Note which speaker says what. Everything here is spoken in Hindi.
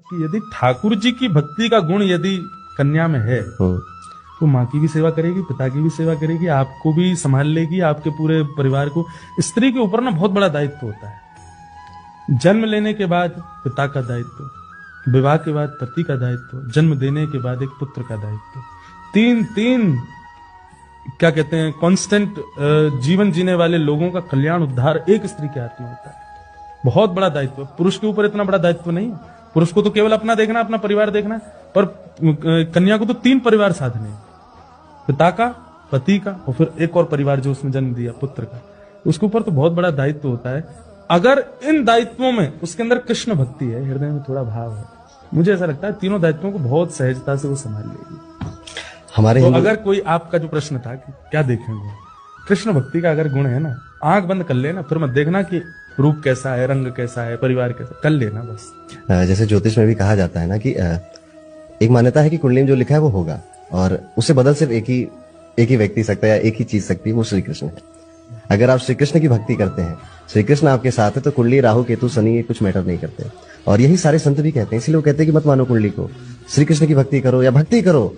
Speaker 1: कि यदि ठाकुर जी की भक्ति का गुण यदि कन्या में है तो माँ की भी सेवा करेगी, पिता की भी सेवा करेगी, आपको भी संभाल लेगी, आपके पूरे परिवार को। स्त्री के ऊपर ना बहुत बड़ा दायित्व होता है। जन्म लेने के बाद पिता का दायित्व, विवाह के बाद पति का दायित्व, जन्म देने के बाद एक पुत्र का दायित्व। तीन क्या कहते हैं कांस्टेंट जीवन जीने वाले लोगों का कल्याण उद्धार एक स्त्री के हाथ में होता है। बहुत बड़ा दायित्व। पुरुष के ऊपर इतना बड़ा दायित्व नहीं है। पुरुष को तो केवल अपना देखना, अपना परिवार देखना, पर कन्या को तो 3 परिवार साधने, पिता का, पति का और फिर एक और परिवार जो उसने जन्म दिया, पुत्र का। उसके ऊपर तो बहुत बड़ा दायित्व होता है। अगर इन दायित्वों में उसके अंदर कृष्ण भक्ति है, हृदय में थोड़ा भाव है, मुझे ऐसा लगता है तीनों दायित्वों को बहुत सहजता से वो संभाल लेगी।
Speaker 2: हमारे
Speaker 1: तो अगर कोई आपका जो प्रश्न था कि क्या देखेंगे, कृष्ण भक्ति का अगर गुण है ना, आंख बंद कर लेना, फिर मत देखना कि रूप कैसा है, रंग कैसा है, परिवार कैसा, कर लेना बस।
Speaker 2: जैसे ज्योतिष में भी कहा जाता है ना कि एक मान्यता है कि कुंडली में जो लिखा है वो होगा, और उसे बदल सिर्फ एक ही व्यक्ति सकता है या एक ही चीज सकती है, वो श्री कृष्ण है। अगर आप श्री कृष्ण की भक्ति करते हैं, श्री कृष्ण आपके साथ है, तो कुंडली, राहु, केतु, शनि ये कुछ मैटर नहीं करते। और यही सारे संत भी कहते हैं, इसलिए वो कहते हैं कि मत मानो कुंडली को, श्री कृष्ण की भक्ति करो या भक्ति करो,